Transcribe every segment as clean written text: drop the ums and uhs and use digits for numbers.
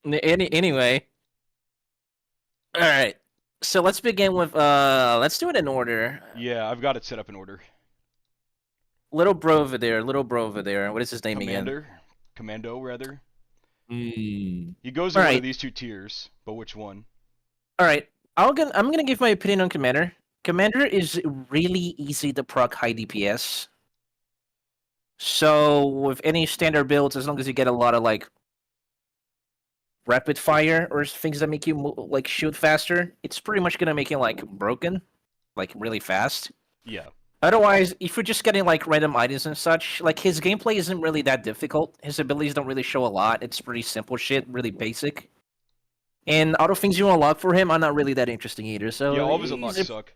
Anyway, all right. So let's begin with let's do it in order. Yeah, I've got it set up in order. Little bro over there, little bro over there. What is his name again? Commando rather. Hmm. He goes All in one of right, these two tiers, but which one? all right. I'm gonna give my opinion on Commander. Commander is really easy to proc high DPS. So with any standard builds, as long as you get a lot of like rapid fire or things that make you like shoot faster, it's pretty much gonna make you like broken, like really fast. Yeah. Otherwise, if you're just getting like random items and such, like his gameplay isn't really that difficult. His abilities don't really show a lot. It's pretty simple shit, really basic. And other things you unlock for him are not really that interesting either. So Yeah, all of his unlocks suck.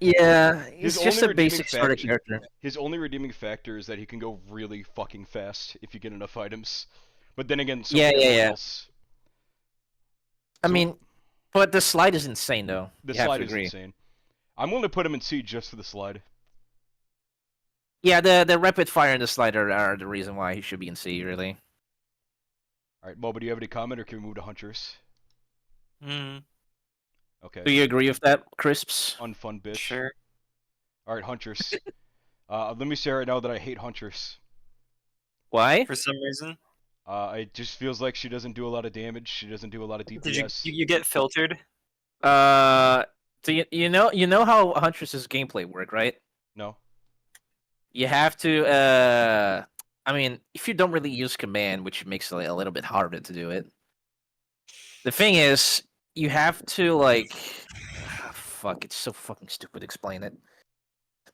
yeah, His he's just only a basic starter character. His only redeeming factor is that he can go really fucking fast if you get enough items. But then again, so Yeah, can yeah, everyone yeah. else. I So mean, but the slide is insane though. the You have slide to is agree. insane. I'm willing to put him in C just for the slide. Yeah, the rapid fire and the slider are the reason why he should be in C, really. Alright, Moba, do you have any comment or can we move to Huntress? Hmm. Okay. Do you agree with that, Crisps? Unfun bitch. Sure. Alright, Huntress. Let me say right now that I hate Huntress. Why? For some reason. It just feels like she doesn't do a lot of damage. She doesn't do a lot of Did DPS. you get filtered? So you know how Huntress's gameplay work, right? No. You have to I mean, if you don't really use command, which makes it a little bit harder to do it. The thing is, you have to like fuck, it's so fucking stupid to explain it.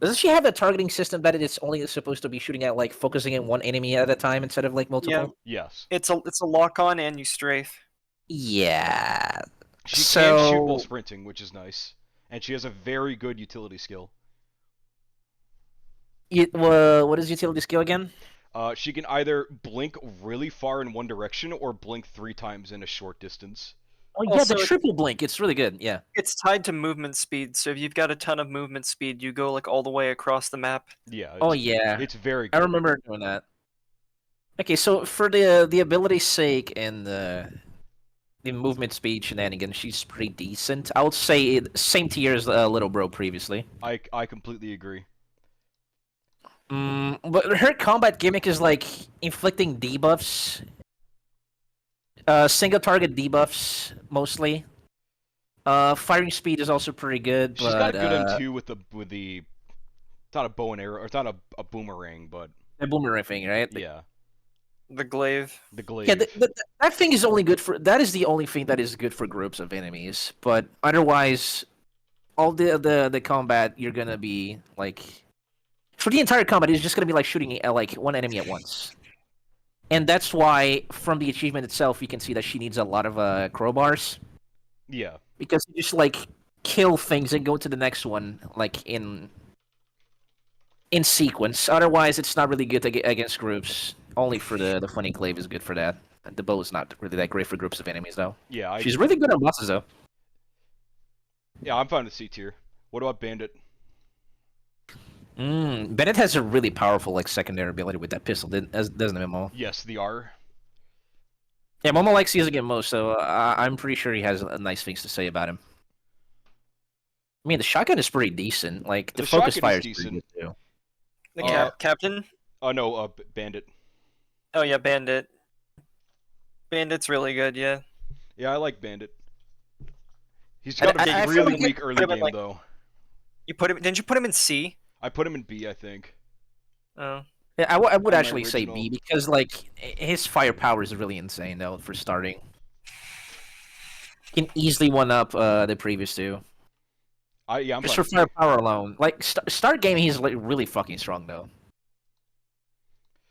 Doesn't she have a targeting system that it is only supposed to be shooting at like focusing in one enemy at a time instead of like multiple? Yeah. Yes. It's a lock on and you strafe. Yeah. She can shoot while So sprinting, which is nice. And she has a very good utility skill. what is utility skill again? She can either blink really far in one direction or blink 3 times in a short distance. Oh yeah, Also, the triple blink. It's really good. Yeah. It's tied to movement speed, so if you've got a ton of movement speed, you go like all the way across the map. Yeah. Oh yeah. It's very I good. remember doing that. Okay, so for the ability's sake and the movement speed shenanigans, she's pretty decent. I would say same tier as Little Bro previously. I completely agree. But her combat gimmick is like inflicting debuffs, single target debuffs mostly. Firing speed is also pretty good. She's got But a good M2 with the it's not a bow and arrow, or it's not a boomerang, but the boomerang thing, right? yeah, The glaive. the glaive. Yeah, that thing is only good for. That is the only thing that is good for groups of enemies. But otherwise, all the combat you're gonna be like, for the entire combat, it's just gonna be like shooting at like one enemy at once. And that's why, from the achievement itself, you can see that she needs a lot of crowbars. Yeah. Because you just like kill things and go to the next one like in sequence. Otherwise, it's not really good against groups. Only for the funny glaive is good for that. The bow is not really that great for groups of enemies, though. Yeah. She's really good on bosses, though. Yeah, I'm fine with C tier. What about Bandit? Bandit has a really powerful like secondary ability with that pistol, doesn't it, Momo? Yes, the R. Yeah, Momo likes using it most, so I'm pretty sure he has nice things to say about him. I mean, the shotgun is pretty decent. Like the focus fire is pretty good too. The captain? Oh no, Bandit. Oh yeah, Bandit. Bandit's really good, yeah. Yeah, I like Bandit. He's got a really weak early game though. You put him? Didn't you put him in C? I put him in B, I think. Oh. Yeah, I would actually say B because like his firepower is really insane though for starting. He can easily one up the previous two. Yeah, I'm just for firepower alone. Like start game, he's like really fucking strong though.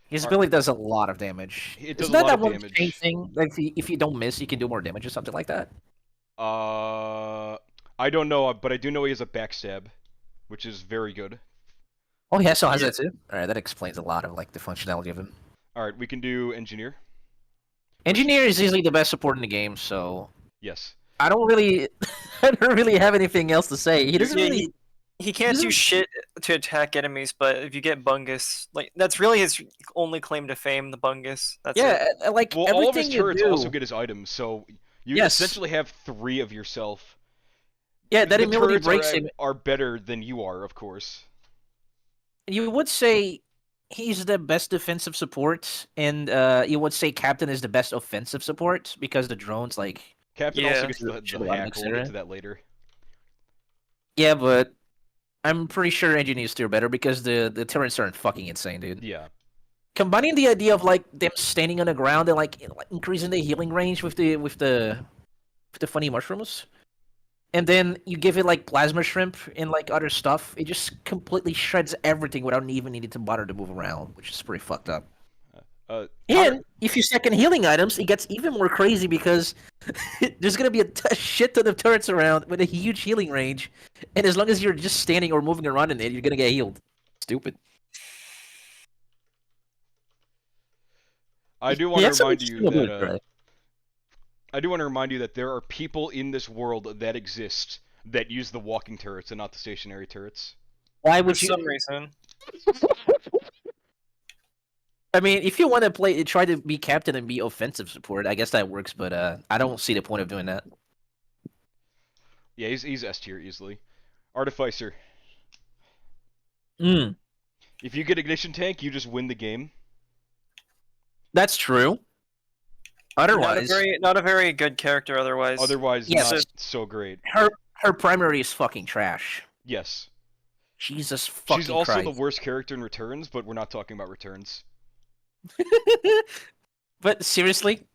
His ability does a lot of damage. It does Isn't that a lot of one damage. chain thing? Like if you don't miss, you can do more damage or something like that. I don't know, but I do know he has a backstab, which is very good. Oh, he also has that too? Alright, that explains a lot of like the functionality of him. Alright, we can do Engineer. Engineer is easily the best support in the game, so yes. I don't really have anything else to say. He doesn't really He can't do shit to attack enemies, but if you get Bungus, like that's really his only claim to fame, the Bungus. That's it. like Well, all of his everything you turrets do. also get his items, so you Yes. essentially have 3 of yourself. Yeah, that The immunity turrets breaks him. are better than you are, of course. You would say he's the best defensive support, and you would say Captain is the best offensive support because the drones like. Captain Yeah. also gets the Should a lot of hack. We'll get etc. to that later. Yeah, but I'm pretty sure engineers do better because the turrets aren't fucking insane, dude. Yeah. Combining the idea of like them standing on the ground and like increasing the healing range with the funny mushrooms, and then you give it like plasma shrimp and like other stuff, it just completely shreds everything without even needing to bother to move around, which is pretty fucked up. And if you second healing items, it gets even more crazy because there's gonna be a shit ton of turrets around with a huge healing range, and as long as you're just standing or moving around in it, you're gonna get healed. Stupid. I do want Yeah, to so remind it's you still good, that right? I do want to remind you that there are people in this world that exist that use the walking turrets and not the stationary turrets. Why For would you? some reason. I mean, if you want to try to be captain and be offensive support, I guess that works. But I don't see the point of doing that. Yeah, he's S tier easily. Artificer. Mm, If you get ignition tank, you just win the game. that's true. Otherwise, Not a very good character. Otherwise, Otherwise, Yes. not so great. her primary is fucking trash. Yes. Jesus fucking She's also Christ. the worst character in Returns, but we're not talking about Returns. But seriously,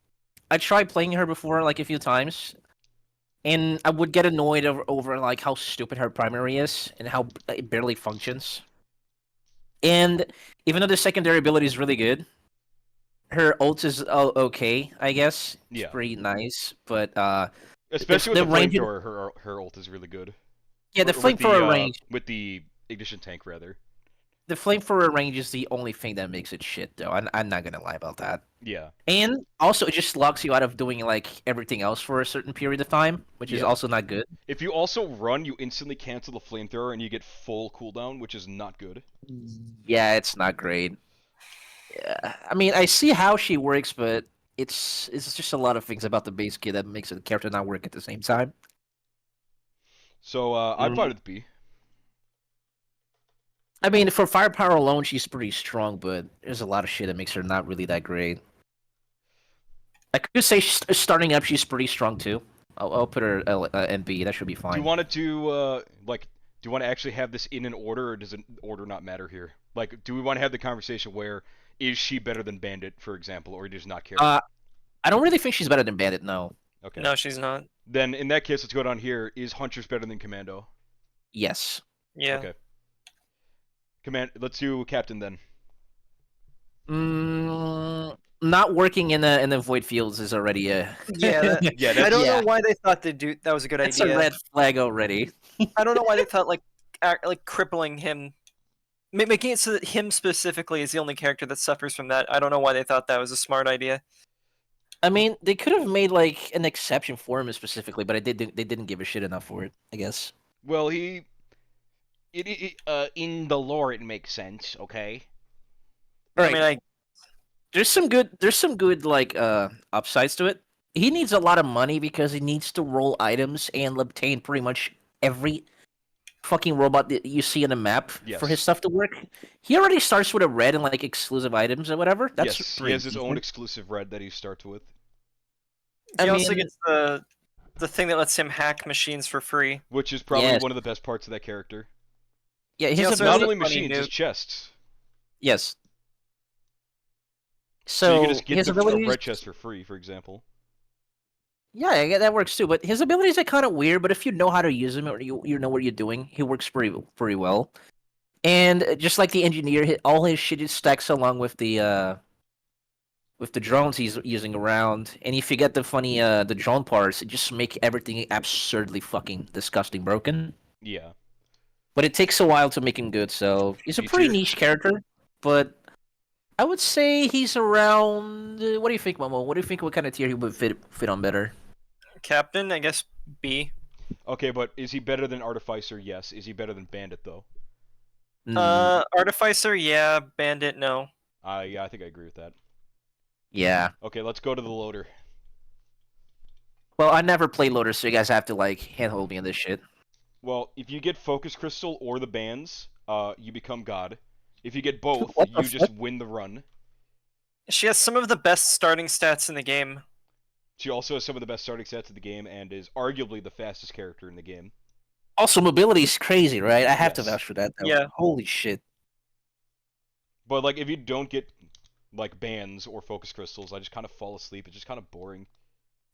I tried playing her before like a few times, and I would get annoyed over like how stupid her primary is and how it barely functions. And even though the secondary ability is really good, her ult is okay, I guess. It's Yeah. pretty nice, but Especially the with the range of- flamethrower, her ult is really good. yeah, the Or with flamethrower range. with the ignition tank, rather. The flamethrower range is the only thing that makes it shit, though. I'm not gonna lie about that. Yeah. And also, it just locks you out of doing like everything else for a certain period of time, which is Yeah. also not good. If you also run, you instantly cancel the flamethrower and you get full cooldown, which is not good. Yeah, it's not great. Yeah, I mean, I see how she works, but it's just a lot of things about the base kit that makes the character not work at the same time. So I'd fight with B. I mean, for firepower alone, she's pretty strong, but there's a lot of shit that makes her not really that great. I could say starting up, she's pretty strong too. I'll put her NB. That should be fine. Do you want to do do you want to actually have this in an order, or does an order not matter here? Like, do we want to have the conversation where is she better than Bandit, for example, or does not care? I don't really think she's better than Bandit. No. Okay. No, she's not. Then in that case, let's go down here. Is Huntress better than Commando? Yes. Yeah. Okay. Let's do Captain then. Not working in the void fields is already a Yeah. Yeah, I that's, don't Yeah. know why they thought that was a good that's idea. a red flag already. I don't know why they thought like crippling him, making it so that him specifically is the only character that suffers from that. I don't know why they thought that was a smart idea. I mean, they could have made like an exception for him specifically, but they didn't give a shit enough for it, I guess. well, in the lore it makes sense, okay? Right. I mean, There's some good like upsides to it. He needs a lot of money because he needs to roll items and obtain pretty much every fucking robot that you see in the map Yes. for his stuff to work. He already starts with a red and like exclusive items or whatever. That's Yes, he pretty has his own decent. exclusive red that he starts with. he I also mean- gets the thing that lets him hack machines for free. Which is probably Yes. one of the best parts of that character. Yeah, He his also Not has a ability. only funny machines, his nuke. chests. Yes. So you So can just get his the abilities. red chest for free, for example. Yeah, that works too. But his abilities are kind of weird. But if you know how to use them or you know what you're doing, he works pretty well. And just like the engineer, all his shit is stacks along with the drones he's using around. And if you get the funny the drone parts, it just make everything absurdly fucking disgusting broken. Yeah. But it takes a while to make him good. So he's a B pretty tier. niche character. But I would say he's around. What do you think, Momo? What do you think? What kind of tier he would fit on better? Captain, I guess B. Okay, but is he better than Artificer? Yes. Is he better than Bandit though? Artificer, yeah. Bandit, no. Yeah, I think I agree with that. Yeah. Okay, let's go to the loader. Well, I never played loader, so you guys have to like handhold me on this shit. Well, if you get Focus Crystal or the bands, you become God. If you get both, What the you just fuck? win the run. She has some of the best starting stats in the game. She also has some of the best starting stats of the game and is arguably the fastest character in the game. Also, mobility is crazy, right? I have to Yes. vouch for that. Though. Yeah. Holy shit. But like, if you don't get like bands or Focus Crystals, I just kind of fall asleep. It's just kind of boring.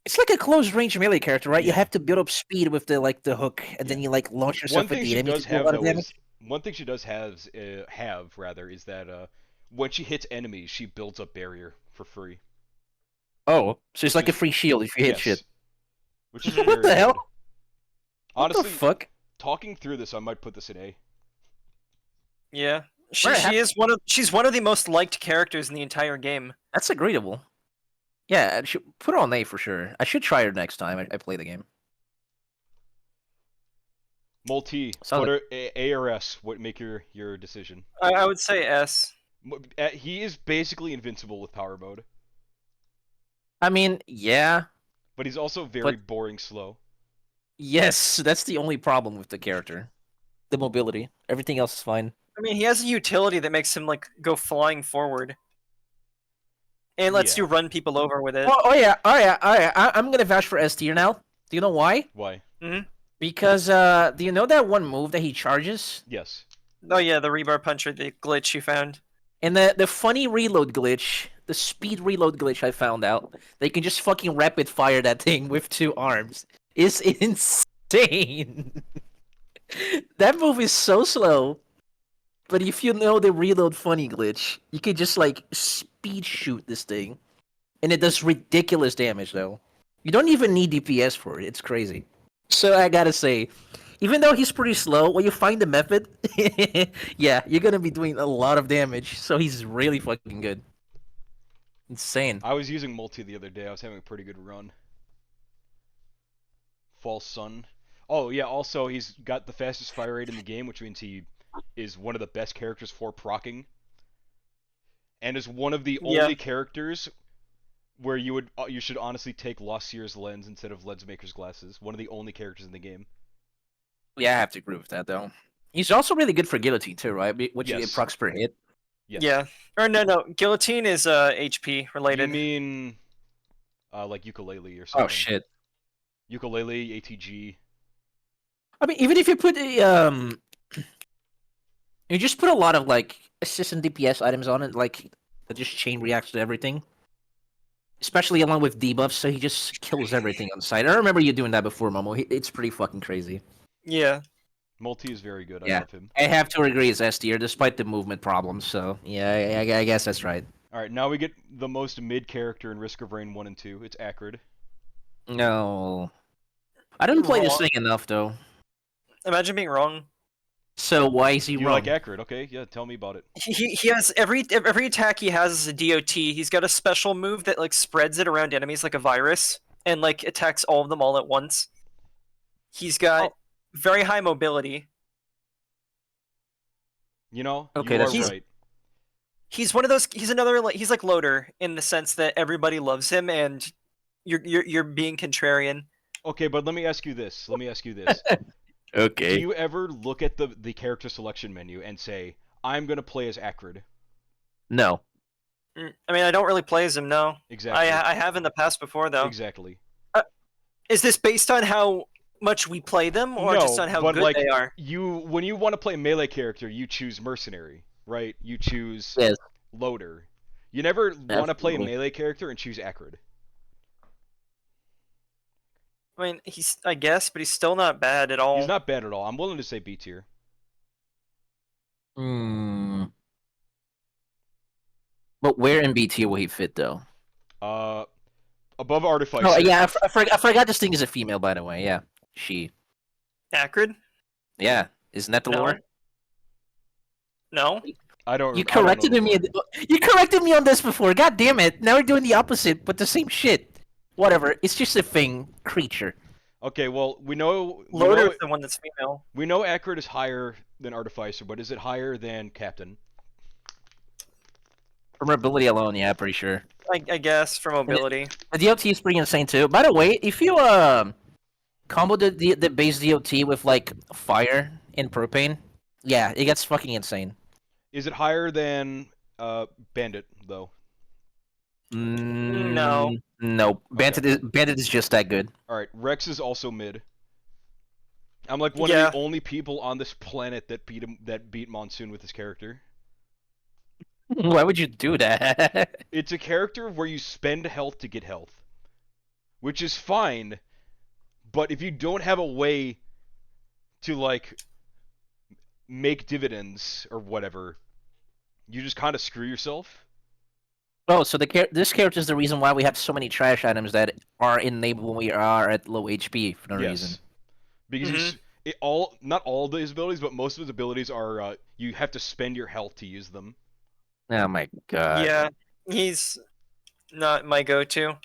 It's like a close range melee character, right? You Yeah. have to build up speed with the the hook, and then Yeah. you like launch yourself One at thing the she enemy does to do a have lot of though damage. is one thing she does have is that when she hits enemies, she builds up barrier for free. Oh, so it's Which like a is- free shield if you hit Yes. shit. Which is What very the hell? good. What Honestly, the fuck? talking through this, I might put this in A. Yeah. She, Right, she is she's one of the most liked characters in the entire game. That's agreeable. Yeah, I should put her on A for sure. I should try her next time I play the game. Multi, Sounds put her A or S. What make your decision? I would say S. He is basically invincible with power mode, I mean, yeah, but he's also very boring slow. yes, that's the only problem with the character. The mobility. Everything else is fine. I mean, he has a utility that makes him like go flying forward, and lets Yeah. you run people over with it. Oh yeah, I'm gonna vouch for S tier now. Do you know why? Why? Because do you know that one move that he charges? Yes. Oh yeah, the rebar puncher, the glitch you found. And the funny reload glitch, the speed reload glitch I found out, they can just fucking rapid fire that thing with 2 arms. Is insane. That move is so slow. But if you know the reload funny glitch, you can just like speed shoot this thing. And it does ridiculous damage though. You don't even need DPS for it. It's crazy. So I gotta say, even though he's pretty slow, when you find the method, yeah, you're gonna be doing a lot of damage. So he's really fucking good. Insane. I was using multi the other day. I was having a pretty good run. False Sun. Oh yeah. Also, he's got the fastest fire rate in the game, which means he is one of the best characters for proccing, and is one of the only characters where you should honestly take Lost Seer's lens instead of Lensmaker's glasses. One of the only characters in the game. Yeah, I have to agree with that though. He's also really good for guillotine too, right? Which you get Yes. procs per hit. Yes. Yeah. Or no, guillotine is HP related. You mean like ukulele or something? Oh shit. Ukulele, ATG. I mean, even if you put you just put a lot of like assist and DPS items on it, like that just chain reacts to everything. Especially along with debuffs, so he just kills everything on sight. I remember you doing that before, Momo. It's pretty fucking crazy. Yeah. Multi is very good. I Yeah. love him. I have to agree it's S tier, despite the movement problems. So yeah, I guess that's right. All right, now we get the most mid character in Risk of Rain 1 and 2. It's Acrid. No, I didn't play this thing enough though. Imagine being wrong. So why is he You wrong? like Acrid? Okay, yeah. Tell me about it. He has every attack he has is a DOT. He's got a special move that like spreads it around enemies like a virus and like attacks all of them all at once. He's got very high mobility. You know, Okay, you are that's- right. He's one of those. He's another. Like, he's like Loader in the sense that everybody loves him, and you're being contrarian. Okay, but let me ask you this. Okay. Do you ever look at the character selection menu and say, "I'm gonna play as Acrid"? No. I mean, I don't really play as him. No, Exactly. I have in the past before though. Exactly. Is this based on how much we play them, or No, just on how but, good like, they are? When you want to play a melee character, you choose Mercenary, right? You choose Yes. Loader. You never want to play a Absolutely. melee character and choose Acrid. I mean, I guess, but he's still not bad at all. He's not bad at all. I'm willing to say B tier. Hmm. But where in BT will he fit though? Above Artificer. Oh yeah, I forgot this thing is a female, by the way. Yeah, she. Acrid? Yeah, isn't that the No. lore? No. I don't. You I don't know corrected the me. lore. You corrected me on this before. God damn it! Now we're doing the opposite, but the same shit. Whatever. It's just a thing, creature. Okay, well, we know Loader's the one that's female. we know Acrid is higher than Artificer, but is it higher than Captain? For mobility alone, yeah, pretty sure. I guess for mobility. The DOT is pretty insane too. By the way, if you combo the base DOT with like fire and propane, yeah, it gets fucking insane. Is it higher than Bandit though? No. No. Bandit is just that good. All right, Rex is also mid. I'm like one of the only people on this planet that beat Monsoon with his character. Why would you do that? It's a character where you spend health to get health, which is fine, but if you don't have a way to like make dividends or whatever, you just kind of screw yourself. Oh, so this character is the reason why we have so many trash items that are enabled when we are at low HP for no reason. Because not all of his abilities, but most of his abilities are you have to spend your health to use them. Oh my god. Yeah, he's not my go-to.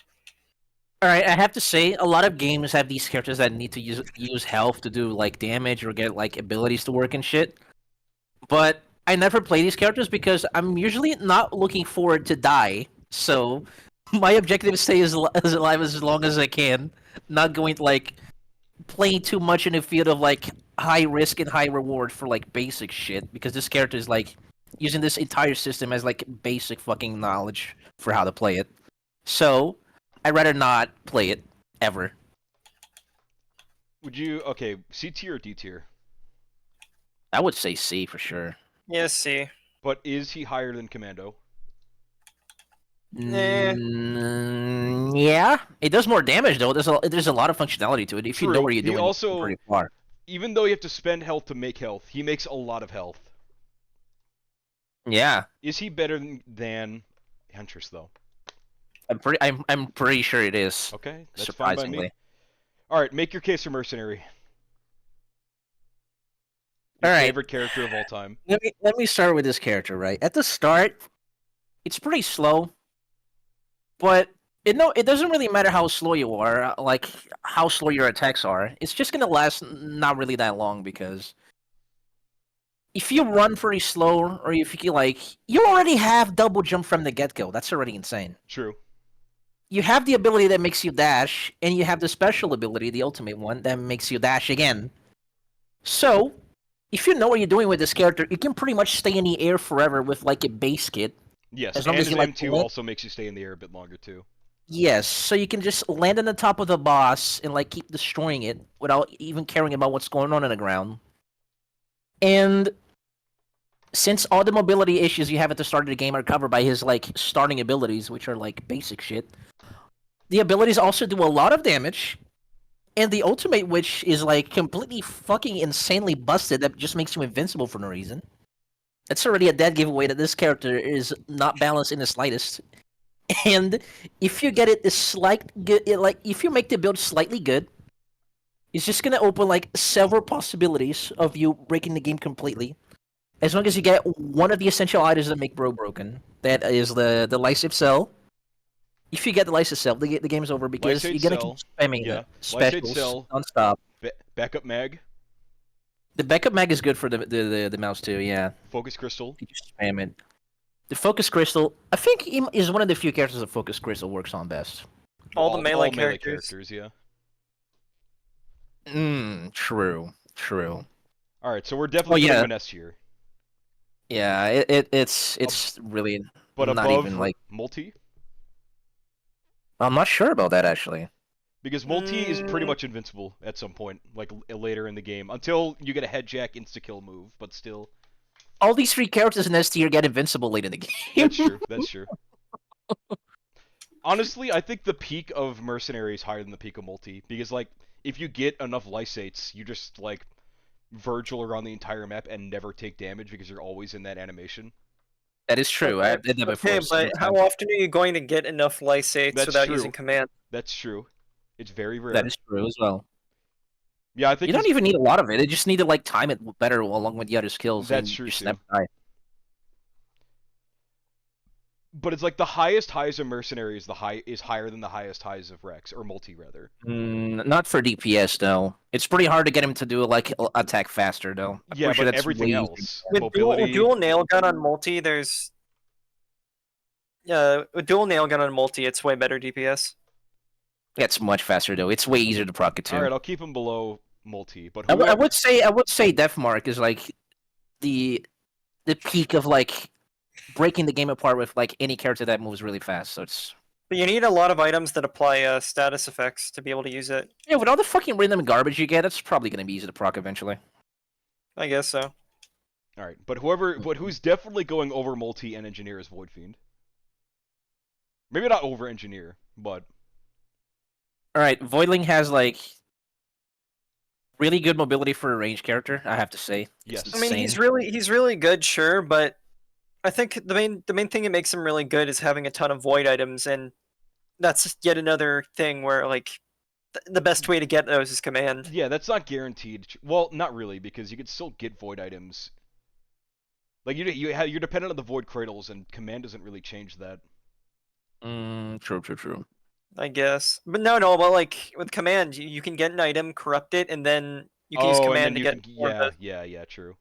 Alright, I have to say, a lot of games have these characters that need to use health to do like damage or get like abilities to work and shit. But I never play these characters because I'm usually not looking forward to die. So my objective is stay as alive as long as I can. Not going to like playing too much in the field of like high risk and high reward for like basic shit, because this character is like using this entire system as like basic fucking knowledge for how to play it. So I'd rather not play it ever. Would you C tier or D tier? I would say C for sure. Yeah, C. But is he higher than Commando? Nah. Yeah, it does more damage though. There's a lot of functionality to it if you know where you're doing. Also, pretty far. Even though you have to spend health to make health, he makes a lot of health. Yeah. Is he better than Huntress though? I'm pretty sure it is. Okay, that's surprisingly. fine by me. All right, make your case for Mercenary. Your favorite character of all time. Let me start with this character, right? At the start, it's pretty slow, but it doesn't really matter how slow you are, like how slow your attacks are. It's just gonna last not really that long, because if you run pretty slow, or if you you already have double jump from the get-go. That's already insane. True. You have the ability that makes you dash, and you have the special ability, the ultimate one, that makes you dash again. So if you know what you're doing with this character, you can pretty much stay in the air forever with like a base kit. Yes, as long as his M2 also makes you stay in the air a bit longer too. Yes, so you can just land on the top of the boss and like keep destroying it without even caring about what's going on the ground. And since all the mobility issues you have at the start of the game are covered by his like starting abilities, which are like basic shit, the abilities also do a lot of damage. And the ultimate, which is like completely fucking insanely busted, that just makes you invincible for no reason. It's already a dead giveaway that this character is not balanced in the slightest. And if you get it if you make the build slightly good, it's just gonna open like several possibilities of you breaking the game completely. As long as you get one of the essential items that make Bro broken. That is the Lysip Cell. If you get the Lysip Cell, the game's over, because you're gonna keep spamming specials nonstop. Backup mag. The backup mag is good for the mouse too, yeah. Focus crystal. You spam it. The focus crystal, I think, is one of the few characters that focus crystal works on best. All the melee characters, yeah. True. All right, so we're definitely putting an S here. Yeah, it's really but not above even like multi. I'm not sure about that actually. Because multi is pretty much invincible at some point, like later in the game, until you get a head jack insta kill move. But still, all these three characters in S tier get invincible late in the game. That's true. That's true. Honestly, I think the peak of Mercenary is higher than the peak of multi, because like if you get enough lysates, you just like Virgil around the entire map and never take damage because you're always in that animation. That is true. I did that before. Okay, but how often are you going to get enough lysates without using command? That's true. It's very rare. That is true as well. Yeah, I think you don't even need a lot of it. You just need to like time it better along with the other skills. That's true just too. never die. But it's like the highest highs of Mercenary is higher than the highest highs of Rex, or Multi rather. Not for DPS though. It's pretty hard to get him to do like attack faster though. I'm Yeah, pretty sure but that's everything way else, With mobility. dual nail gun on multi, there's with dual nail gun on multi, it's way better DPS. Yeah, it's much faster though. It's way easier to proc it too. All right, I'll keep him below Multi, but I whoever... would say Deathmark is like the peak of like breaking the game apart with like any character that moves really fast. So it's But you need a lot of items that apply status effects to be able to use it. yeah, with all the fucking random garbage you get, it's probably gonna be easy to proc eventually. I guess so. All right, but who's definitely going over Multi and Engineer is Void Fiend. Maybe not over Engineer, but All right, Voidling has like really good mobility for a range character. I have to say. yes. It's I mean, insane. he's really good, sure, but I think the main thing that makes him really good is having a ton of void items, and that's yet another thing where like the best way to get those is command. Yeah, that's not guaranteed. Well, not really, because you can still get Void items. Like you're dependent on the Void Cradles, and Command doesn't really change that. True. I guess, but no, but like with command, you can get an item, corrupt it, and then you can use And command then to you get can, more of yeah, true.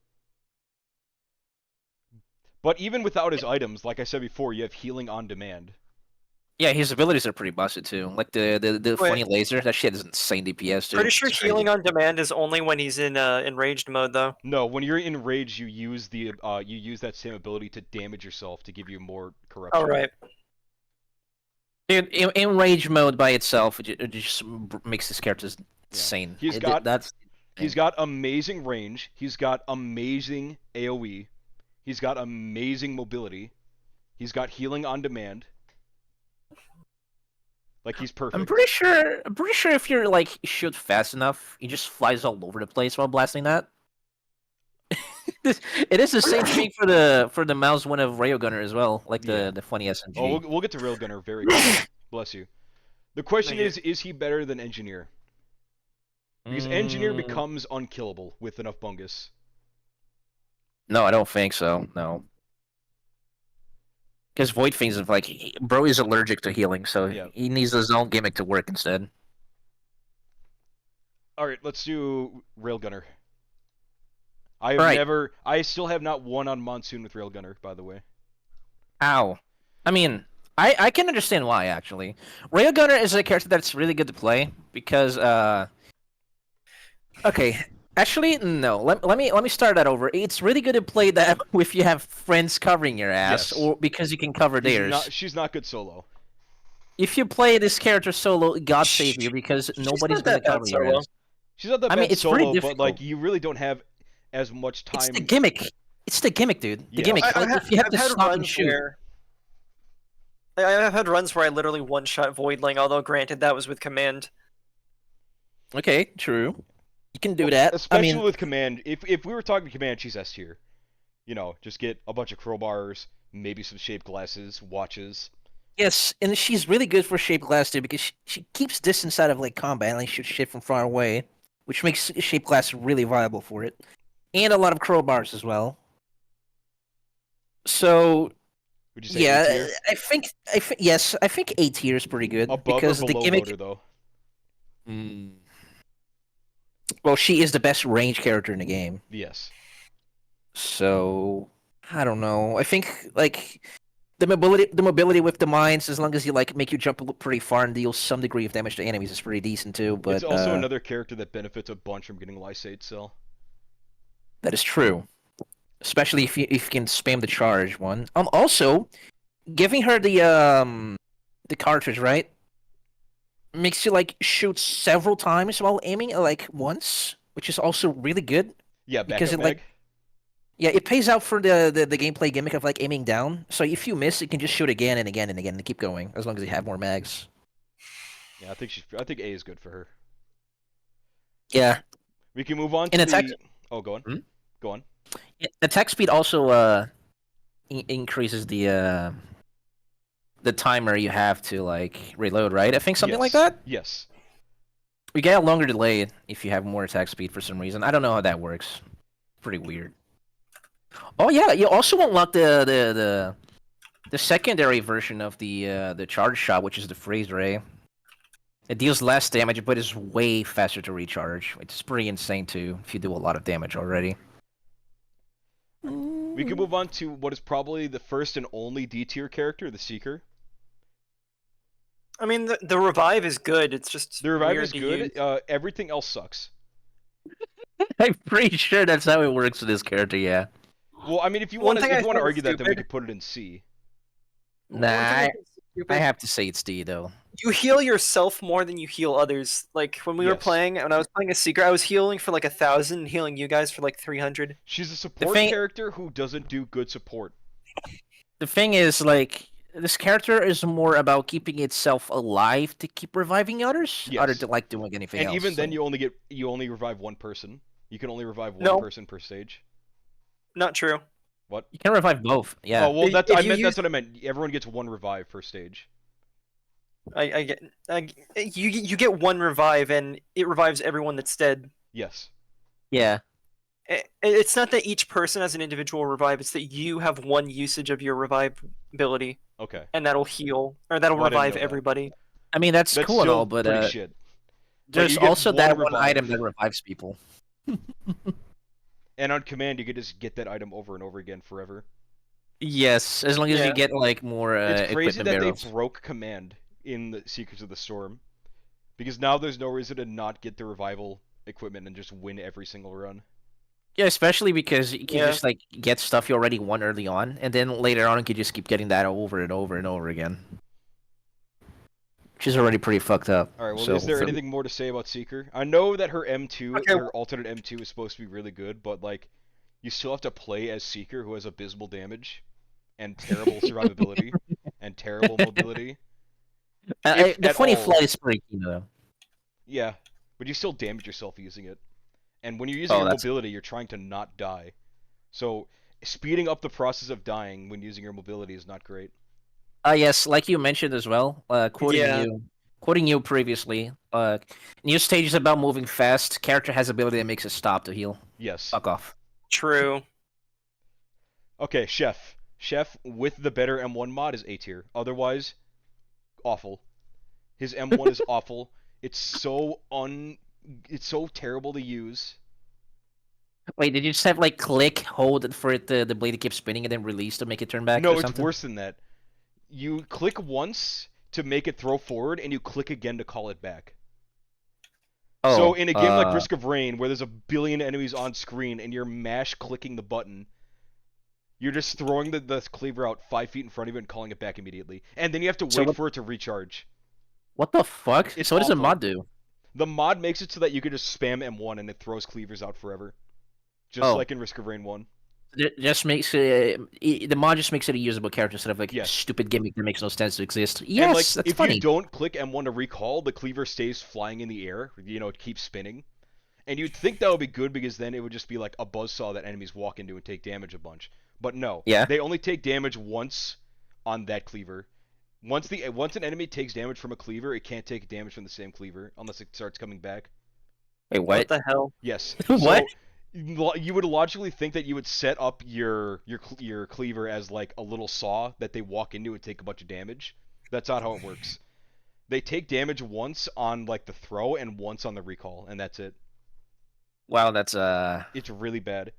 But even without his items, like I said before, you have healing on demand. Yeah, his abilities are pretty busted too. Like the Wait. funny laser, that shit is insane DPS too. Pretty sure It's crazy. healing on demand is only when he's in enraged mode, though. No, when you're in rage, you use that same ability to damage yourself to give you more corruption. Oh right. Dude, in rage mode by itself, it just makes this character insane. He's got amazing range. He's got amazing AoE. He's got amazing mobility. He's got healing on demand. Like he's perfect. I'm pretty sure if you're like shoot fast enough, he just flies all over the place while blasting that. It is the same thing for the mouse one of Railgunner as well, like the funny SMG. Oh, we'll get to Railgunner very quickly. Bless you. The question Thank you. is he better than Engineer? Because Engineer becomes unkillable with enough bungus. No, I don't think so. No. Because Void Fiends is like, bro is allergic to healing, so Yeah. he needs his own gimmick to work instead. Alright, let's do Railgunner. I still have not won on Monsoon with Railgunner, by the way. Ow. I mean, I can understand why, actually. Railgunner is a character that's really good to play, because, okay, actually, no. Let me start that over. It's really good to play that if you have friends covering your ass, Yes. or because you can cover theirs. She's not good solo. If you play this character solo, God save you, because nobody's not going to that bad cover your solo. ass. She's not that I bad mean, it's pretty solo, but difficult. like you really don't have as much time. It's the gimmick. It's the gimmick, dude. The Yeah. gimmick. Like, if you have to had stop and runs shoot. where I've had runs where I literally one-shot Voidling, although granted that was with command. Okay, true. You can do that. Especially I mean, with Command. If we were talking Command, she's S tier. You know, just get a bunch of crowbars, maybe some shaped glasses, watches. yes, and she's really good for Shape Glass too, because she keeps distance out of like combat and like, shoots shit from far away, which makes Shape Glass really viable for it. And a lot of crowbars as well. So Would you say A yeah, tier? I think yes, I think A tier is pretty good Above because or the below gimmick. Loader, though? Well, she is the best range character in the game. Yes. So I don't know. I think like the mobility with the mines, as long as you like make you jump pretty far and deal some degree of damage to enemies, is pretty decent too. But It's also another character that benefits a bunch from getting Lysate Cell. that is true, especially if you can spam the charge one. Also, giving her the cartridge, right, makes you like shoot several times while aiming like once, which is also really good. Yeah, Because backup it, like, mag. Yeah, it pays out for the gameplay gimmick of like aiming down. So if you miss, you can just shoot again and again and again and keep going as long as you have more mags. Yeah, I think A is good for her. Yeah, We can move on to In attack- the... Oh, go on. Hmm? Go on. attack speed also increases the timer you have to like reload, right? I think something like Yes. that. Yes. We get a longer delay if you have more attack speed for some reason. I don't know how that works. Pretty weird. Oh yeah, you also unlock the the secondary version of the charge shot, which is the freeze ray. It deals less damage, but is way faster to recharge. It's pretty insane too if you do a lot of damage already. We can move on to what is probably the first and only D tier character, the Seeker. I mean, the revive is good. It's just The revive weird is to good. use. Everything else sucks. I'm pretty sure that's how it works with this character. Yeah. Well, I mean, if you One want thing to I find argue that, then we stupid- could put it in C. One thing Nah, think is stupid, I have to say it's D though. you heal yourself more than you heal others. Like when we were Yes. playing, when I was playing a Seeker, I was healing for like 1,000, healing you guys for like 300. She's a support thing- character who doesn't do good support. The thing is, like, this character is more about keeping itself alive to keep reviving others, Yes. other than like doing anything And else. even then, so- you only revive one person. You can only revive one No. person per stage. Not true. What? you can revive both. Yeah. Oh well, If- that's if I you meant that's use- what I meant. Everyone gets one revive per stage. You get one revive and it revives everyone that's dead. Yes. Yeah. It's not that each person has an individual revive. It's that you have one usage of your revive ability, Okay. and that'll heal or that'll Well, I didn't revive know that. everybody. I mean, that's That's cool and still all, but pretty shit. there's you get also one that one revive. item that revives people. And on command, you could just get that item over and over again forever. Yes, as long as Yeah. you get like more It's crazy equipment that barrels. they broke command in the Secrets of the Storm, because now there's no reason to not get the revival equipment and just win every single run. Yeah, especially because you can Yeah. just like get stuff you already won early on, and then later on you can just keep getting that over and over and over again. Which is already pretty fucked up. All right. Well, so, is there for- anything more to say about Seeker? I know that her M2, Okay. her alternate M2, is supposed to be really good, but like, you still have to play as Seeker, who has abysmal damage, and terrible survivability, and terrible mobility. if the at 20 all. flight is pretty key though. Yeah, but you still damage yourself using it. And when you're using Oh, your that's- mobility, you're trying to not die. So speeding up the process of dying when using your mobility is not great. Yes, like you mentioned as well, Yeah. quoting you previously, new stage is about moving fast. Character has ability that makes it stop to heal. Yes. Fuck off. True. Okay, Chef. Chef with the better M1 mod is A tier. Otherwise, awful. His M1 is awful. It's so terrible to use. Wait, did you just have like click, hold for it the blade to keep spinning and then release to make it turn back? No, or it's something? worse than that. You click once to make it throw forward, and you click again to call it back. Oh, So in a game like Risk of Rain, where there's a billion enemies on screen, and you're mash clicking the button, you're just throwing the cleaver out 5 feet in front of you and calling it back immediately. And then you have to So wait what- for it to recharge. what the fuck? It's So what does the awful. mod do? The mod makes it so that you can just spam M1 and it throws cleavers out forever. Just Oh. like in Risk of Rain 1. It just makes it the mod just makes it a usable character instead of like Yes. stupid gimmick that makes no sense to exist. And Yes, like, that's if funny. you don't click M1 to recall, the cleaver stays flying in the air. You know, it keeps spinning. And you'd think that would be good because then it would just be like a buzzsaw that enemies walk into and take damage a bunch. But no. Yeah. They only take damage once on that cleaver. Once an enemy takes damage from a cleaver, it can't take damage from the same cleaver unless it starts coming back. Wait, What what? the hell? Yes. What? So, you would logically think that you would set up your cleaver as like a little saw that they walk into and take a bunch of damage. That's not how it works. They take damage once on like the throw and once on the recall, and that's it. Wow, that's It's really bad.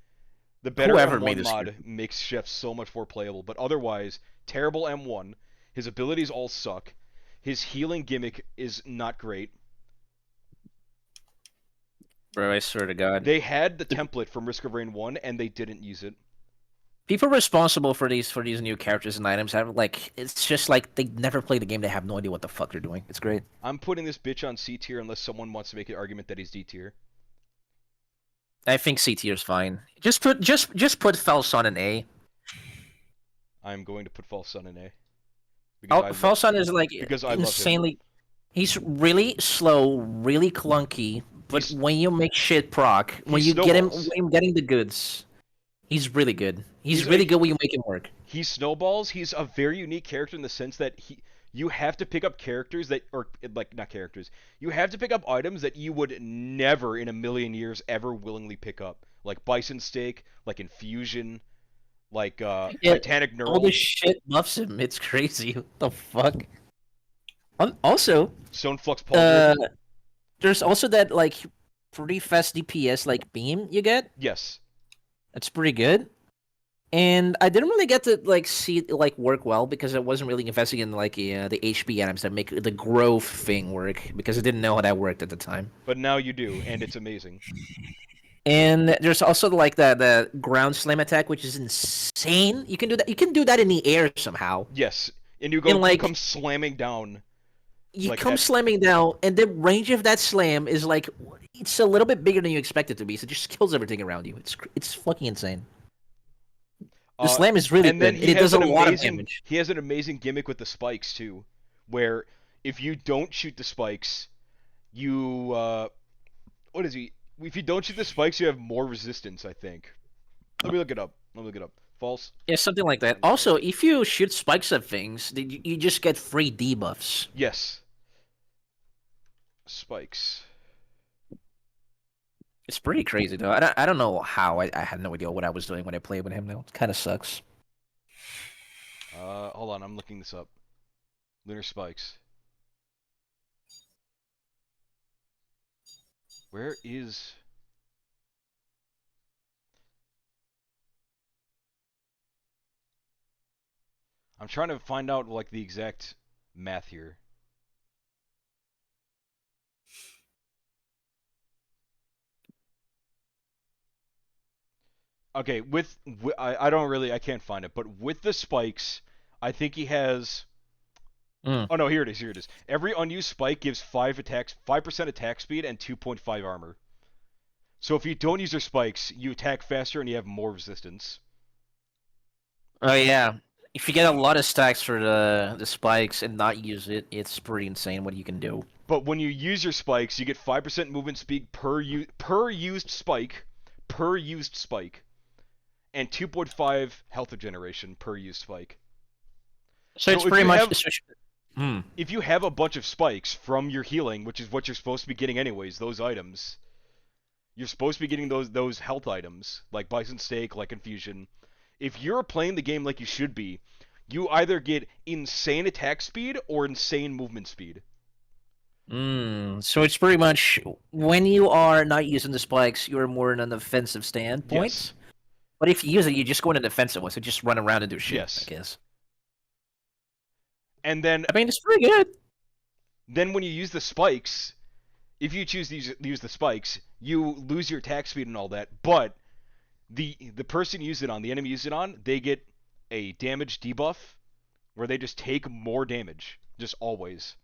The better Whoever M1 made this mod makes Chef so much more playable, but otherwise, terrible M1. His abilities all suck. His healing gimmick is not great. bro. I swear to God. They had the template from Risk of Rain 1 and they didn't use it. People responsible for these new characters and items have like it's just like they never played the game. They have no idea what the fuck they're doing. It's great. I'm putting this bitch on C tier unless someone wants to make an argument that he's D tier. I think C tier is fine. Just put Felson in A. I'm going to put False Sun in A. Because I Felson is like because I love him. insanely. He's really slow, really clunky, but He's- when you make shit proc, when he you get him, snowballs. when you're getting the goods, he's really good. He's He's really like- good when you make him work. he snowballs. He's a very unique character in the sense that you have to pick up characters that, or like not characters, you have to pick up items that you would never in a million years ever willingly pick up, like Bison Steak, like Infusion, like Yeah, Titanic all Neural, this shit buffs him. It's crazy. What the fuck? Also, Stone Flux Pauldron. there's also that like pretty fast DPS like beam you get. Yes. That's pretty good. And I didn't really get to like see it like work well because I wasn't really investing in like the HP items that make the growth thing work because I didn't know how that worked at the time. But now you do, and it's amazing. And there's also like the ground slam attack, which is insane. You can do that. You can do that in the air somehow. Yes, and you like- come slamming down. You Like come that- slamming down, and the range of that slam is like it's a little bit bigger than you expect it to be. So it just kills everything around you. It's fucking insane. The slam is really and then good. It does a lot of damage. He has an amazing gimmick with the spikes too, where if you don't shoot the spikes, you what is he? If you don't shoot the spikes, you have more resistance. I think. Let me look it up. False. Yeah, something like that. Also, if you shoot spikes at things, you just get free debuffs. Yes. Spikes. It's pretty crazy though. I don't know how. I had no idea what I was doing when I played with him though. It kind of sucks. Hold on, I'm looking this up. Lunar spikes. Where is... I'm trying to find out like the exact math here. Okay, I can't find it, but with the spikes, I think he has... Oh no, here it is. Every unused spike gives 5% attack speed and 2.5 armor. So if you don't use your spikes, you attack faster and you have more resistance. Oh yeah. If you get a lot of stacks for the spikes and not use it, it's pretty insane what you can do. But when you use your spikes, you get 5% movement speed per used spike, and 2.5 health regeneration per used spike. So it's if pretty you much. If you have a bunch of spikes from your healing, which is what you're supposed to be getting anyways, those items, you're supposed to be getting those health items, like Bison Steak, like Infusion. If you're playing the game like you should be, you either get insane attack speed or insane movement speed. So it's pretty much when you are not using the spikes, you're more in an offensive standpoint. Yes. But if you use it, you just go in a defensive one, so just run around and do shit, Yes. I guess. And then... I mean, it's pretty good. Then when you use the spikes, if you choose to use the spikes, you lose your attack speed and all that, but the person used it on, the enemy used it on, they get a damage debuff where they just take more damage, just always.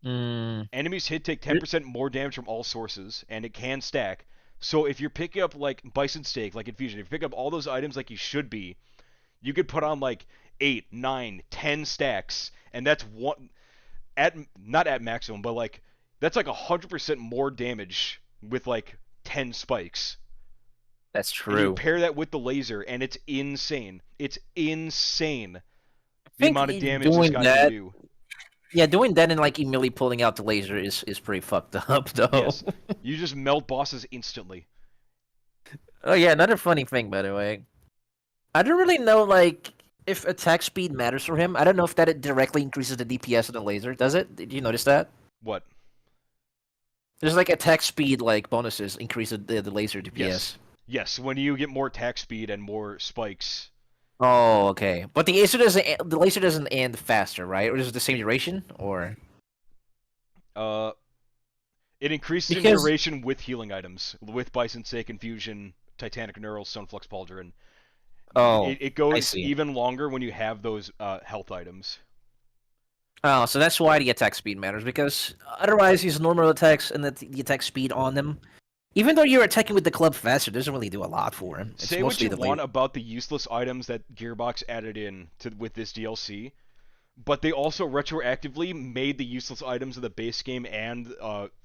Enemies take 10% more damage from all sources, and it can stack. So if you're picking up like Bison Steak, like Infusion, if you pick up all those items like you should be, you could put on like 8, 9, 10 stacks, and that's one not at maximum, but like that's like 100% more damage with like 10 spikes. That's true. And you pair that with the laser, and it's insane. It's insane. The think amount of damage doing this guy that- can do. Yeah, doing that and like immediately pulling out the laser is pretty fucked up though. Yes. You just melt bosses instantly. Oh yeah, another funny thing by the way. I don't really know like if attack speed matters for him. I don't know if that directly increases the DPS of the laser. Does it? Did you notice that? What? There's like attack speed like bonuses increase the laser DPS. Yes. Yes, when you get more attack speed and more spikes. Oh, okay. But the laser doesn't end faster, right? Or is it the same duration? Or It increases in Because- duration with healing items, with Bison Steak, Infusion, Titanic Neural, Stoneflux Pauldron. oh, It goes see. even longer when you have those health items. oh, so that's why the attack speed matters because otherwise these normal attacks and the attack speed on them, even though you're attacking with the club faster, doesn't really do a lot for him. It's Say what mostly you the want laser. about the useless items that Gearbox added in with this DLC, but they also retroactively made the useless items of the base game and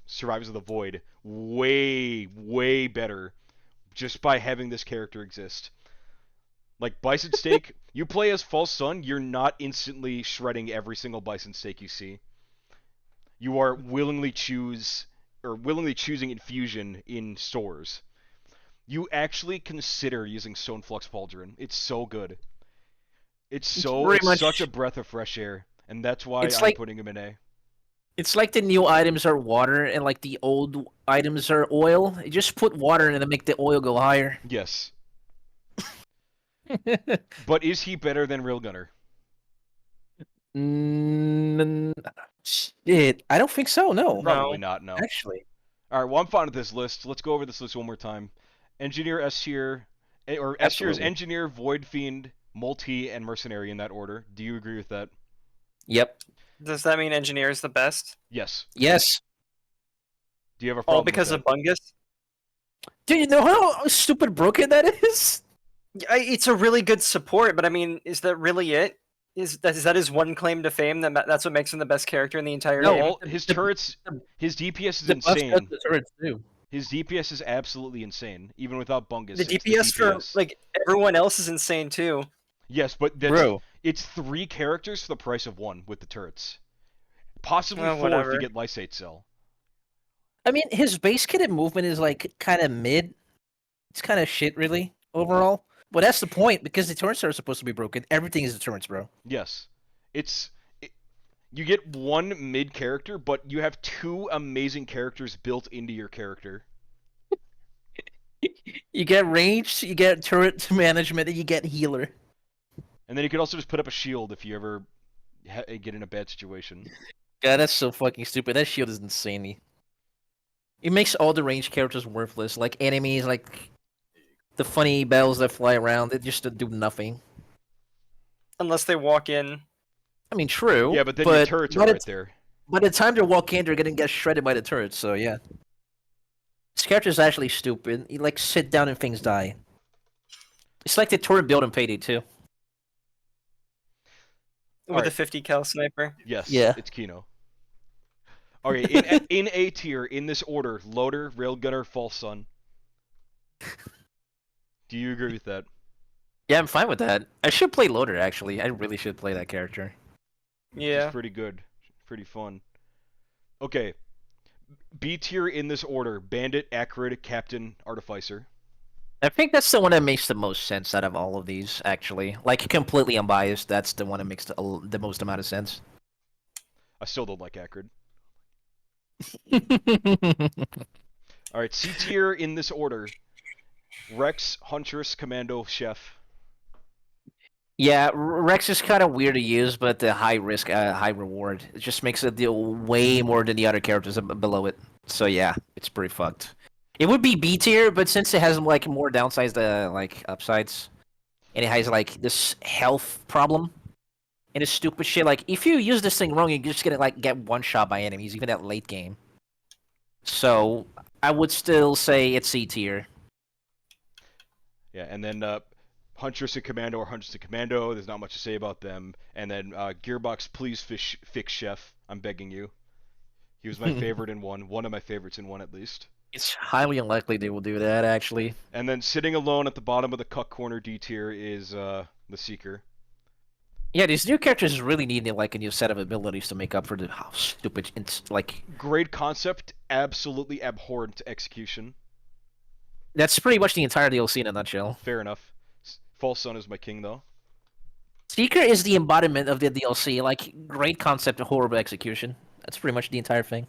Survivors of the Void way, way better just by having this character exist. Like Bison Steak, you play as False Sun, you're not instantly shredding every single Bison Steak you see. You are willingly choosing Infusion in stores. You actually consider using Stone Flux Pauldron. It's so good. It's pretty much- such a breath of fresh air, and that's why It's I'm like- putting him in A. It's like the new items are water and like the old items are oil. You just put water in it to make the oil go higher. Yes. But is he better than Railgunner? Shit, I don't think so. No, Probably not, no. actually. Alright, well, I'm fine with this list. Let's go over this list one more time. Engineer, S tier, or S tier is Absolutely. Engineer, Void Fiend, Multi, and Mercenary in that order. Do you agree with that? Yep. Does that mean engineer is the best? Yes. Yes. Do you have a problem All because with of Bungus? Do you know how stupid broken that is? It's a really good support, but I mean, is that really it? Is that his one claim to fame? That's what makes him the best character in the entire No, game? All, his turrets, his DPS is The buff does insane. the turrets too. His DPS is absolutely insane, even without Bungus. The It's DPS for like everyone else is insane too. Yes, but that's, Bro. it's 3 characters for the price of 1 with the turrets. Possibly 4 if whatever. you get Lysate Cell. I mean, his base kit and movement is like kind of mid. It's kind of shit, really, overall. But that's the point, because the turrets are supposed to be broken. Everything is the turrets, bro. Yes. You get 1 mid character, but you have 2 amazing characters built into your character. You get range, you get turret management, and you get healer. And then you could also just put up a shield if you ever get in a bad situation. God, that's so fucking stupid. That shield is insane. It makes all the range characters worthless. Like enemies, like the funny bells that fly around, they just do nothing. Unless they walk in. I mean, true. Yeah, but then your turrets are right there. By the time they walk in, they're gonna get shredded by the turrets, so yeah. This character is actually stupid. You like sit down and things die. It's like the turret build in Payday 2. With Alright. a 50 cal sniper. Yes, Yeah. it's Kino. Okay, in A tier, in this order, Loader, Railgunner, False Sun. Do you agree with that? Yeah, I'm fine with that. I should play Loader, actually. I really should play that character. Yeah. It's pretty good. Pretty fun. Okay. B tier in this order, Bandit, Acrid, Captain, Artificer. I think that's the one that makes the most sense out of all of these, actually. Like, completely unbiased, that's the one that makes the most amount of sense. I still don't like Acrid. Alright, C tier in this order, Rex, Huntress, Commando, Chef. Yeah, Rex is kind of weird to use, but the high risk, high reward. It just makes it deal way more than the other characters below it. So yeah, it's pretty fucked. It would be B tier, but since it has like more downsides than like upsides, and it has like this health problem, and it's stupid shit. Like if you use this thing wrong, you're just gonna like get one shot by enemies, even at late game. So I would still say it's C tier. Yeah, and then Huntress and Commando are Huntress and Commando. There's not much to say about them. And then Gearbox, please fix Chef. I'm begging you. He was my favorite in 1. One of my favorites in 1 at least. It's highly unlikely they will do that, actually. And then sitting alone at the bottom of the cuck corner D tier is the Seeker. Yeah, these new characters really need like a new set of abilities to make up for the stupid, like. Great concept, absolutely abhorrent execution. That's pretty much the entire DLC in a nutshell. Fair enough. False Sun is my king, though. Seeker is the embodiment of the DLC. Like, great concept and horrible execution. That's pretty much the entire thing.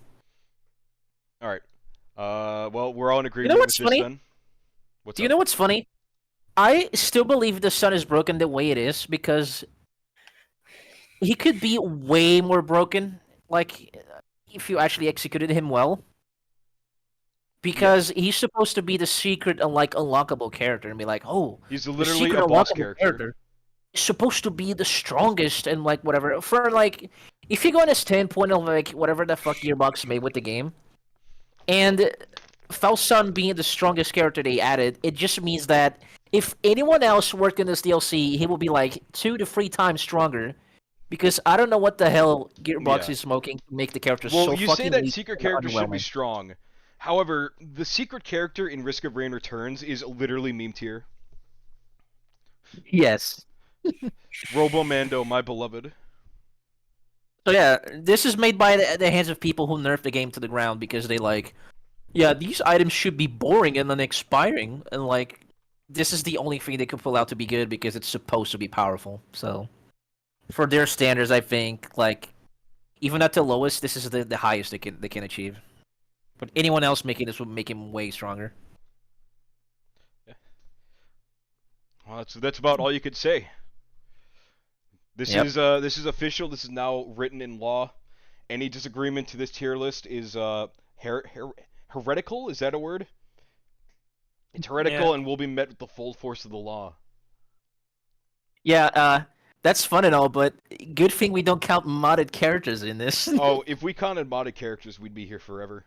All right. Well, we're all in agreement know with what's this funny? then. Do you know what's funny? I still believe the sun is broken the way it is because he could be way more broken. Like, if you actually executed him well. Because he's supposed to be the secret, like, unlockable character and be like, oh, He's the literally secret a boss unlockable character. is supposed to be the strongest and, like, whatever. For, like, if you go on a standpoint of, like, whatever the fuck Gearbox made with the game, and Falsun being the strongest character they added, it just means that if anyone else worked in this DLC, he will be, like, 2 to 3 times stronger. Because I don't know what the hell Gearbox is smoking to make the character so fucking Well, you say that weak secret and character should be underwhelming. strong. However, the secret character in Risk of Rain Returns is literally meme tier. Yes. Robomando, my beloved. So yeah, this is made by the hands of people who nerfed the game to the ground because they like, Yeah, these items should be boring and then expiring, and like this is the only thing they could pull out to be good because it's supposed to be powerful. So for their standards, I think like even at the lowest, this is the highest they can achieve. But anyone else making this would make him way stronger. Well, that's about all you could say. This Yep. is official. This is now written in law. Any disagreement to this tier list is heretical. Is that a word? It's heretical and will be met with the full force of the law. Yeah, that's fun and all, but good thing we don't count modded characters in this. Oh, if we counted modded characters, we'd be here forever.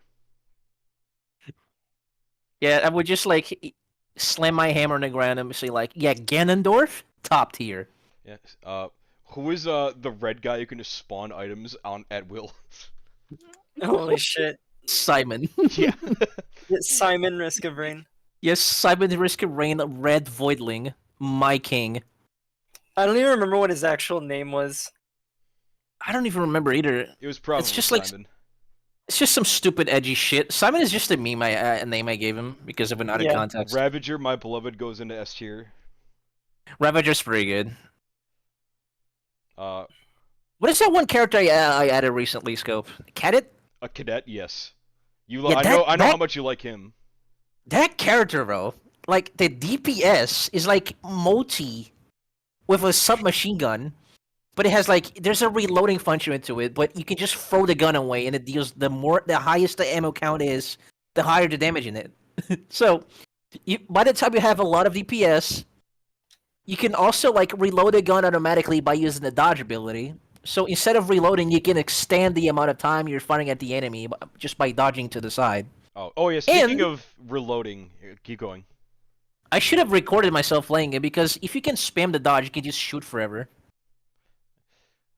Yeah, I would just like slam my hammer on the ground and say like, yeah, Ganondorf, top tier. Yes. Who is the red guy who can just spawn items on at will? Holy shit. Simon. Yeah. Simon Risk of Rain. Yes, Simon the Risk of Rain, Red Voidling, my king. I don't even remember what his actual name was. I don't even remember either. It was probably just Simon. like it's just some stupid edgy shit. Simon is just a meme a name I gave him because of an out of context. Ravager, my beloved, goes into S tier. Ravager's pretty good. What What is that one character I added recently, Scope? Cadet? A cadet, yes. Yeah, I know how much you like him. That character, bro. Like the DPS is like Moti with a submachine gun, but it has like there's a reloading function into it, but you can just throw the gun away and it deals the highest the ammo count is, the higher the damage in it. So by the time you have a lot of DPS, you can also like reload a gun automatically by using the dodge ability. So instead of reloading, you can extend the amount of time you're firing at the enemy just by dodging to the side. Oh yeah. Speaking of reloading, keep going. I should have recorded myself playing it because if you can spam the dodge, you can just shoot forever.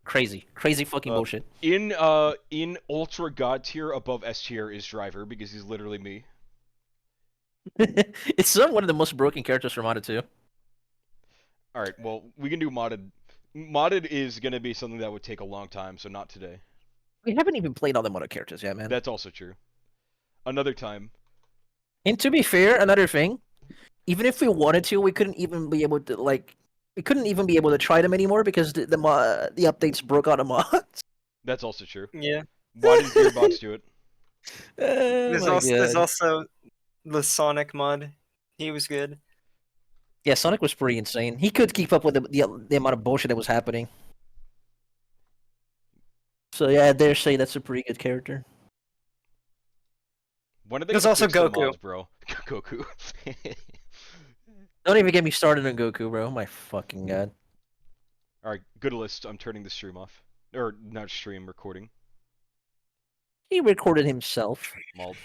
Crazy fucking bullshit. In Ultra God tier above S tier is Driver because he's literally me. It's one of the most broken characters from Modded 2. All right, well we can do modded. Modded is gonna be something that would take a long time, so not today. We haven't even played all the modded characters yet, man. That's also true. Another time. And to be fair, another thing, even if we wanted to, we couldn't even be able to try them anymore because the updates broke out of mods. That's also true. Yeah. Why did Gearbox do it? There's also the Sonic mod. He was good. Yeah, Sonic was pretty insane. He could keep up with the amount of bullshit that was happening. So yeah, I dare say that's a pretty good character. When are they There's gonna also fix the Goku. mods, bro? Goku. Don't even get me started on Goku, bro. Oh my fucking god. Alright, good list. I'm turning the stream off. Or, not stream, recording. He recorded himself. Mauled.